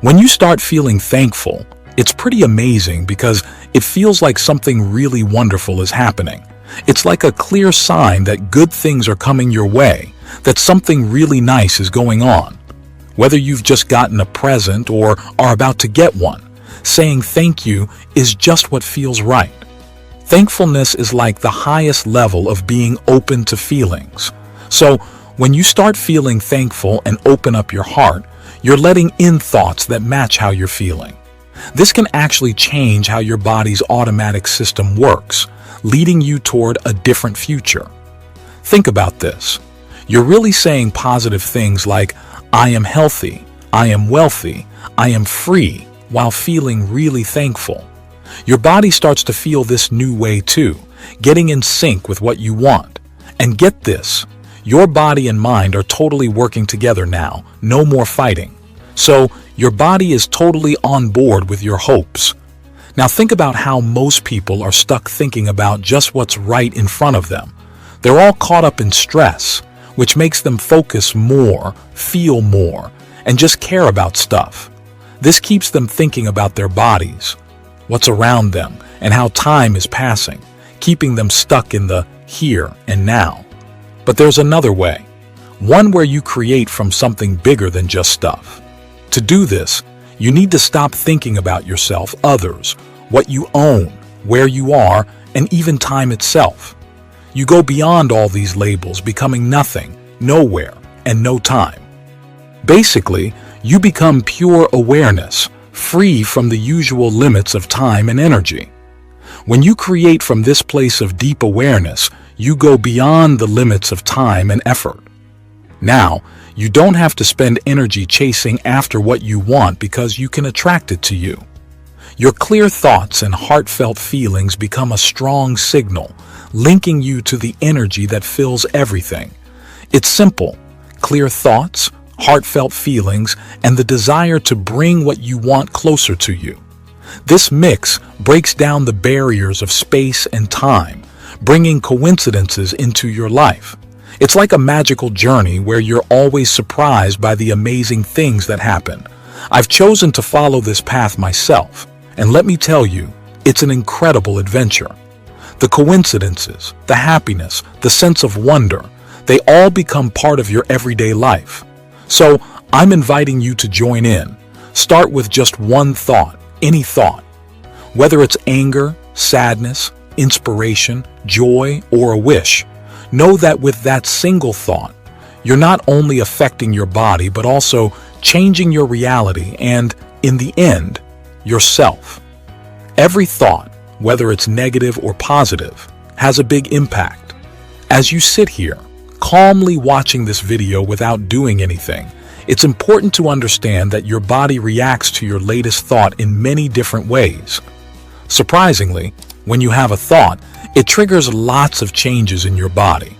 When you start feeling thankful, it's pretty amazing because it feels like something really wonderful is happening. It's like a clear sign that good things are coming your way, that something really nice is going on. Whether you've just gotten a present or are about to get one, saying thank you is just what feels right. Thankfulness is like the highest level of being open to feelings. So, when you start feeling thankful and open up your heart, you're letting in thoughts that match how you're feeling. This can actually change how your body's automatic system works, leading you toward a different future. Think about this. You're really saying positive things like, I am healthy, I am wealthy, I am free, while feeling really thankful. Your body starts to feel this new way too, getting in sync with what you want. And get this, your body and mind are totally working together now, no more fighting. So, your body is totally on board with your hopes. Now think about how most people are stuck thinking about just what's right in front of them. They're all caught up in stress, which makes them focus more, feel more, and just care about stuff. This keeps them thinking about their bodies, what's around them, and how time is passing, keeping them stuck in the here and now. But there's another way, one where you create from something bigger than just stuff. To do this, you need to stop thinking about yourself, others, what you own, where you are, and even time itself. You go beyond all these labels, becoming nothing, nowhere, and no time. Basically, you become pure awareness, free from the usual limits of time and energy. When you create from this place of deep awareness, you go beyond the limits of time and effort. Now, you don't have to spend energy chasing after what you want because you can attract it to you. Your clear thoughts and heartfelt feelings become a strong signal, linking you to the energy that fills everything. It's simple: clear thoughts, heartfelt feelings, and the desire to bring what you want closer to you. This mix breaks down the barriers of space and time, bringing coincidences into your life. It's like a magical journey where you're always surprised by the amazing things that happen. I've chosen to follow this path myself, and let me tell you, it's an incredible adventure. The coincidences, the happiness, the sense of wonder, they all become part of your everyday life. So, I'm inviting you to join in. Start with just one thought, any thought. Whether it's anger, sadness, inspiration, joy, or a wish, know that with that single thought, you're not only affecting your body but also changing your reality and, in the end, yourself. Every thought, whether it's negative or positive, has a big impact. As you sit here, calmly watching this video without doing anything, it's important to understand that your body reacts to your latest thought in many different ways. Surprisingly, when you have a thought, it triggers lots of changes in your body.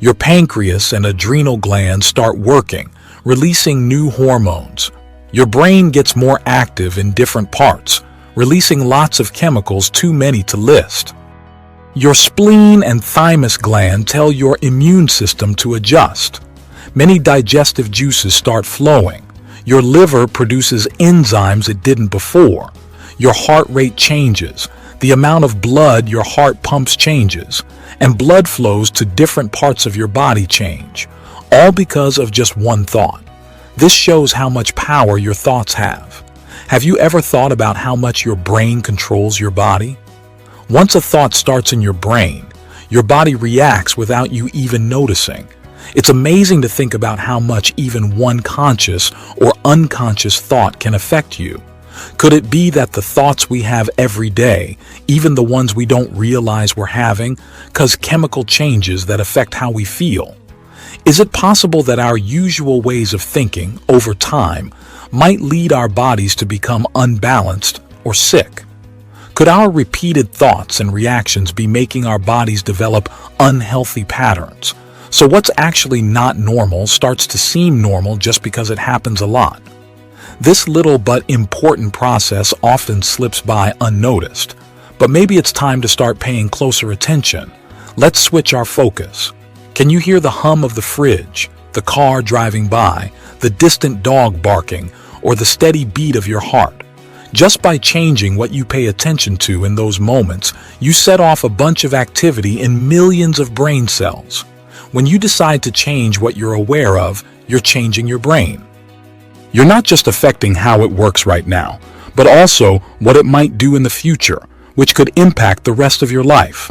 Your pancreas and adrenal glands start working, releasing new hormones. Your brain gets more active in different parts, releasing lots of chemicals too many to list. Your spleen and thymus gland tell your immune system to adjust. Many digestive juices start flowing. Your liver produces enzymes it didn't before. Your heart rate changes. The amount of blood your heart pumps changes, and blood flows to different parts of your body change, all because of just one thought. This shows how much power your thoughts have. Have you ever thought about how much your brain controls your body? Once a thought starts in your brain, your body reacts without you even noticing. It's amazing to think about how much even one conscious or unconscious thought can affect you. Could it be that the thoughts we have every day, even the ones we don't realize we're having, cause chemical changes that affect how we feel? Is it possible that our usual ways of thinking, over time, might lead our bodies to become unbalanced or sick? Could our repeated thoughts and reactions be making our bodies develop unhealthy patterns? So what's actually not normal starts to seem normal just because it happens a lot. This little but important process often slips by unnoticed, but maybe it's time to start paying closer attention. Let's switch our focus. Can you hear the hum of the fridge, the car driving by, the distant dog barking, or the steady beat of your heart. Just by changing what you pay attention to in those moments, you set off a bunch of activity in millions of brain cells. When you decide to change what you're aware of, you're changing your brain. You're not just affecting how it works right now, but also what it might do in the future, which could impact the rest of your life.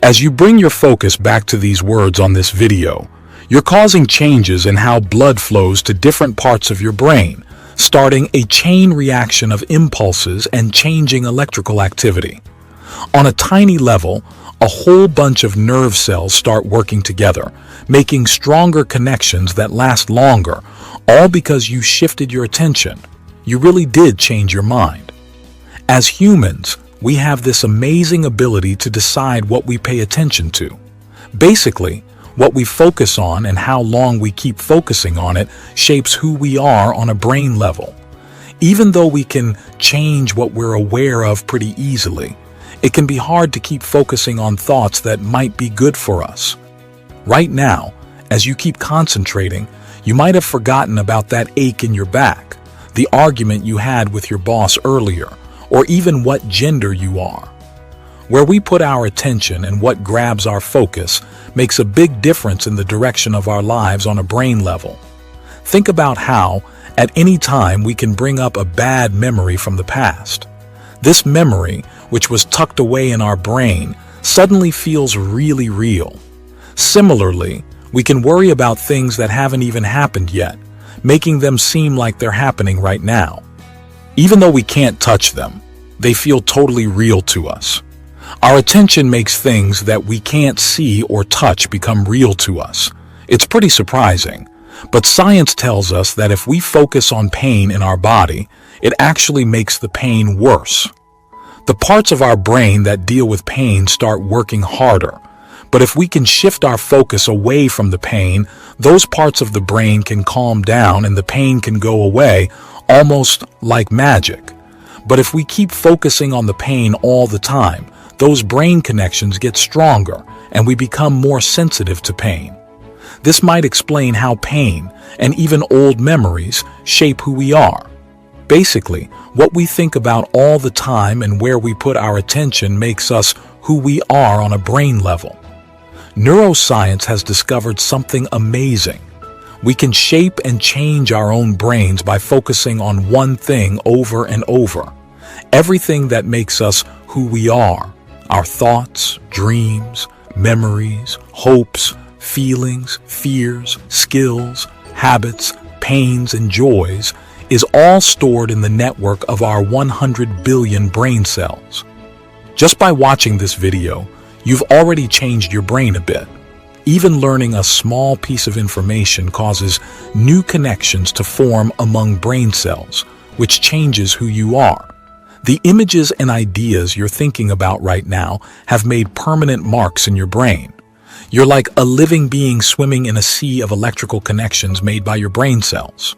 As you bring your focus back to these words on this video, you're causing changes in how blood flows to different parts of your brain, starting a chain reaction of impulses and changing electrical activity. On a tiny level, a whole bunch of nerve cells start working together, making stronger connections that last longer, all because you shifted your attention. You really did change your mind. As humans, we have this amazing ability to decide what we pay attention to. Basically, what we focus on and how long we keep focusing on it shapes who we are on a brain level. Even though we can change what we're aware of pretty easily, it can be hard to keep focusing on thoughts that might be good for us. Right now, as you keep concentrating, you might have forgotten about that ache in your back, the argument you had with your boss earlier, or even what gender you are. Where we put our attention and what grabs our focus makes a big difference in the direction of our lives on a brain level. Think about how, at any time, we can bring up a bad memory from the past. This memory, which was tucked away in our brain, suddenly feels really real. Similarly, we can worry about things that haven't even happened yet, making them seem like they're happening right now. Even though we can't touch them, they feel totally real to us. Our attention makes things that we can't see or touch become real to us. It's pretty surprising, but science tells us that if we focus on pain in our body, it actually makes the pain worse. The parts of our brain that deal with pain start working harder, but if we can shift our focus away from the pain, those parts of the brain can calm down and the pain can go away, almost like magic. But if we keep focusing on the pain all the time, those brain connections get stronger and we become more sensitive to pain. This might explain how pain and even old memories shape who we are. Basically, what we think about all the time and where we put our attention makes us who we are on a brain level. Neuroscience has discovered something amazing. We can shape and change our own brains by focusing on one thing over and over. Everything that makes us who we are, our thoughts, dreams, memories, hopes, feelings, fears, skills, habits, pains, and joys, is all stored in the network of our 100 billion brain cells. Just by watching this video, you've already changed your brain a bit. Even learning a small piece of information causes new connections to form among brain cells, which changes who you are. The images and ideas you're thinking about right now have made permanent marks in your brain. You're like a living being swimming in a sea of electrical connections made by your brain cells.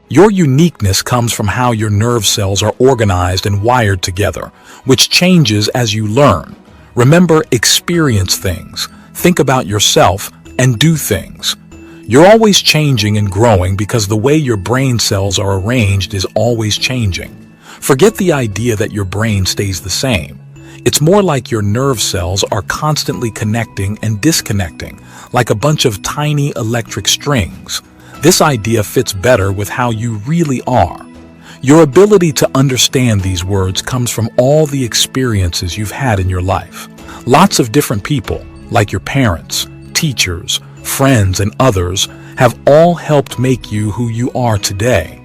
Your uniqueness comes from how your nerve cells are organized and wired together, which changes as you learn. Remember, experience things, think about yourself, and do things. You're always changing and growing because the way your brain cells are arranged is always changing. Forget the idea that your brain stays the same. It's more like your nerve cells are constantly connecting and disconnecting, like a bunch of tiny electric strings. This idea fits better with how you really are. Your ability to understand these words comes from all the experiences you've had in your life. Lots of different people, like your parents, teachers, friends, and others, have all helped make you who you are today.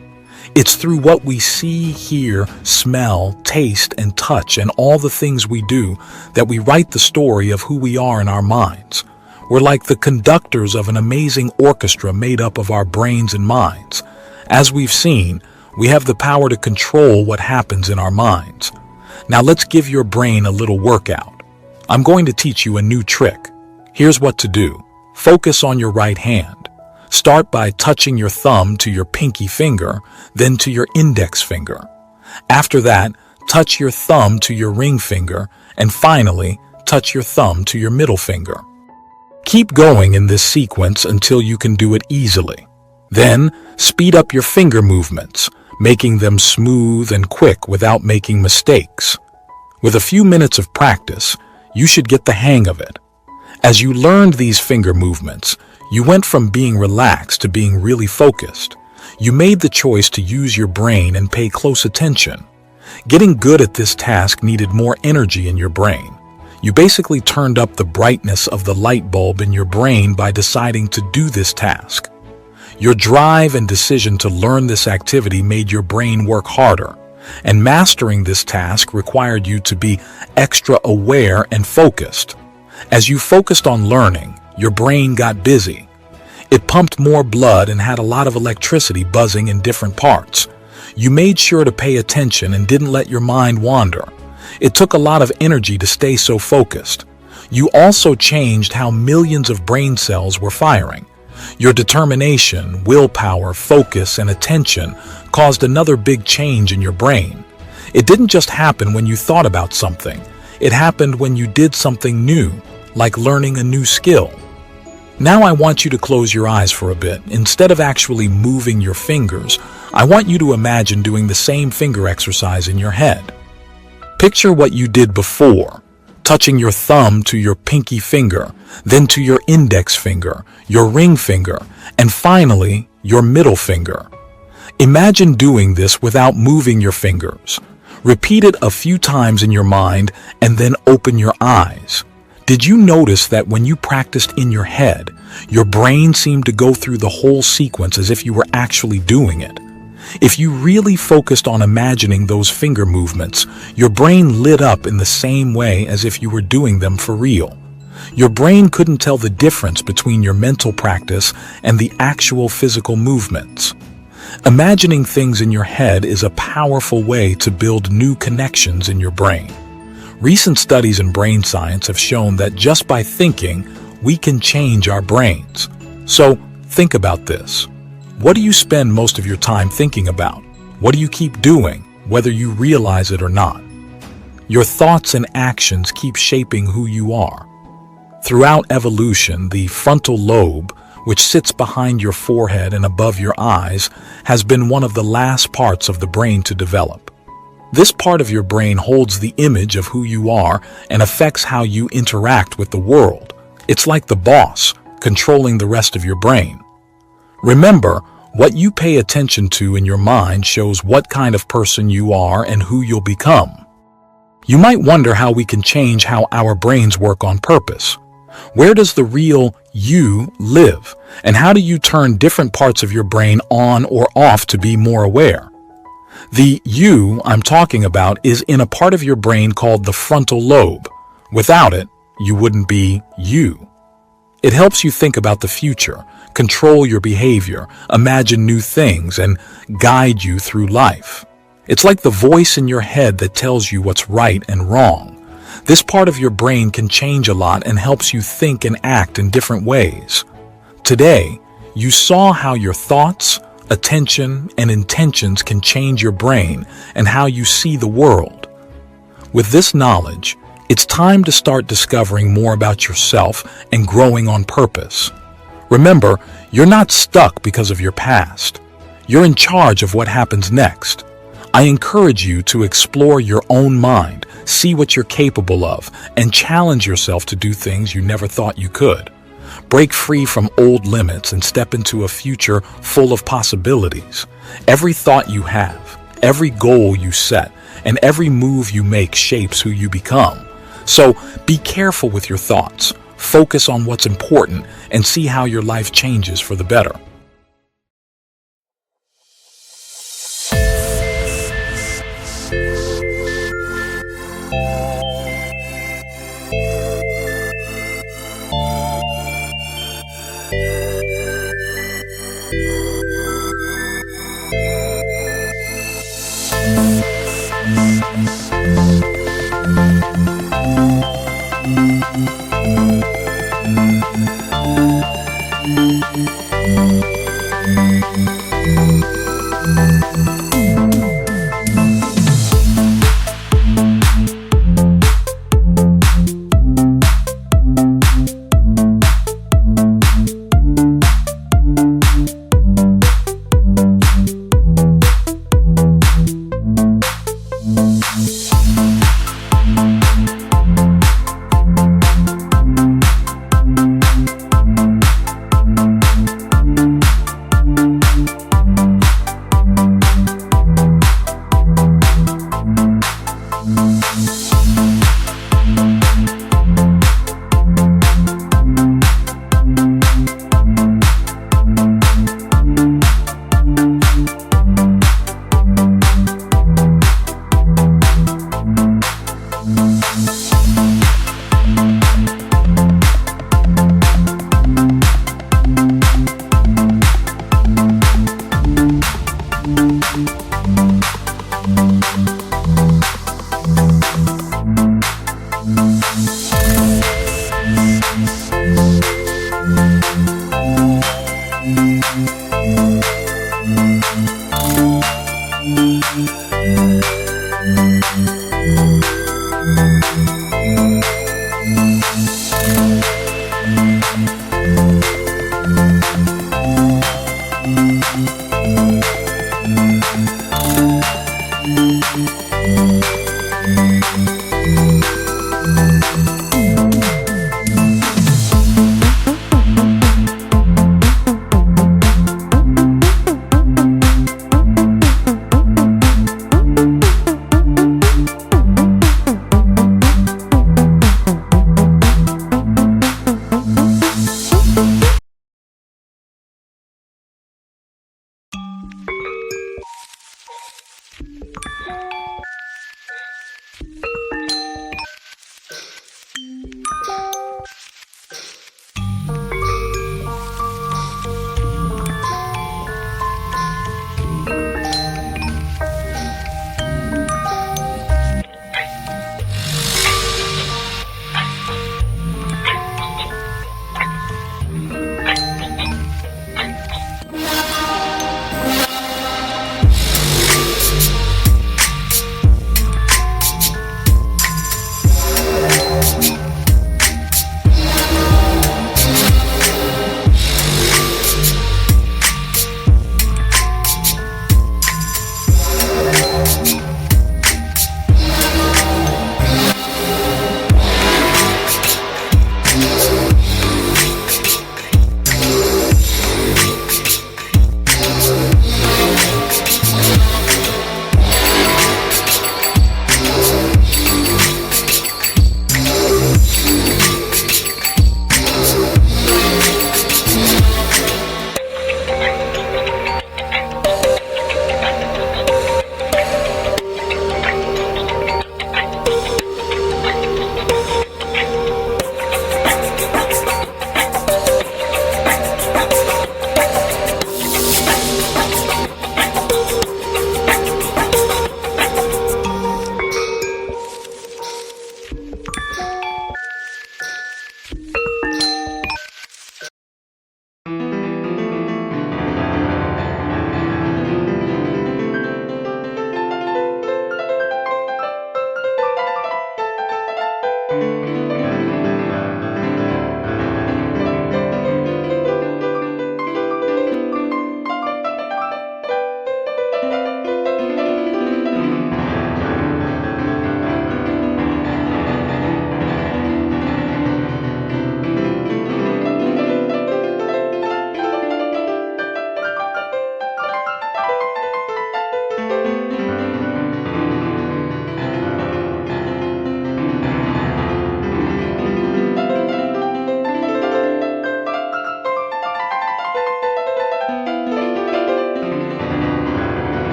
It's through what we see, hear, smell, taste, and touch, and all the things we do that we write the story of who we are in our minds. We're like the conductors of an amazing orchestra made up of our brains and minds. As we've seen, we have the power to control what happens in our minds. Now let's give your brain a little workout. I'm going to teach you a new trick. Here's what to do. Focus on your right hand. Start by touching your thumb to your pinky finger, then to your index finger. After that, touch your thumb to your ring finger, and finally, touch your thumb to your middle finger. Keep going in this sequence until you can do it easily. Then, speed up your finger movements. making them smooth and quick without making mistakes. With a few minutes of practice, you should get the hang of it. As you learned these finger movements, you went from being relaxed to being really focused. You made the choice to use your brain and pay close attention. Getting good at this task needed more energy in your brain. You basically turned up the brightness of the light bulb in your brain by deciding to do this task. Your drive and decision to learn this activity made your brain work harder, and mastering this task required you to be extra aware and focused. As you focused on learning, your brain got busy. It pumped more blood and had a lot of electricity buzzing in different parts. You made sure to pay attention and didn't let your mind wander. It took a lot of energy to stay so focused. You also changed how millions of brain cells were firing. Your determination, willpower, focus, and attention caused another big change in your brain. It didn't just happen when you thought about something. It happened when you did something new, like learning a new skill. Now I want you to close your eyes for a bit. Instead of actually moving your fingers, I want you to imagine doing the same finger exercise in your head. Picture what you did before, touching your thumb to your pinky finger, then to your index finger, your ring finger, and finally, your middle finger. Imagine doing this without moving your fingers. Repeat it a few times in your mind and then open your eyes. Did you notice that when you practiced in your head, your brain seemed to go through the whole sequence as if you were actually doing it? If you really focused on imagining those finger movements, your brain lit up in the same way as if you were doing them for real. Your brain couldn't tell the difference between your mental practice and the actual physical movements. Imagining things in your head is a powerful way to build new connections in your brain. Recent studies in brain science have shown that just by thinking, we can change our brains. So, think about this. What do you spend most of your time thinking about? What do you keep doing, whether you realize it or not? Your thoughts and actions keep shaping who you are. Throughout evolution, the frontal lobe, which sits behind your forehead and above your eyes, has been one of the last parts of the brain to develop. This part of your brain holds the image of who you are and affects how you interact with the world. It's like the boss, controlling the rest of your brain. Remember, what you pay attention to in your mind shows what kind of person you are and who you'll become. You might wonder how we can change how our brains work on purpose. Where does the real you live? And how do you turn different parts of your brain on or off to be more aware? The you I'm talking about is in a part of your brain called the frontal lobe. Without it, you wouldn't be you. It helps you think about the future, control your behavior, imagine new things, and guide you through life. It's like the voice in your head that tells you what's right and wrong. This part of your brain can change a lot and helps you think and act in different ways. Today, you saw how your thoughts, attention, and intentions can change your brain and how you see the world. With this knowledge, it's time to start discovering more about yourself and growing on purpose. Remember, you're not stuck because of your past. You're in charge of what happens next. I encourage you to explore your own mind, see what you're capable of, and challenge yourself to do things you never thought you could. Break free from old limits and step into a future full of possibilities. Every thought you have, every goal you set, and every move you make shapes who you become. So be careful with your thoughts, focus on what's important, and see how your life changes for the better. Thank you.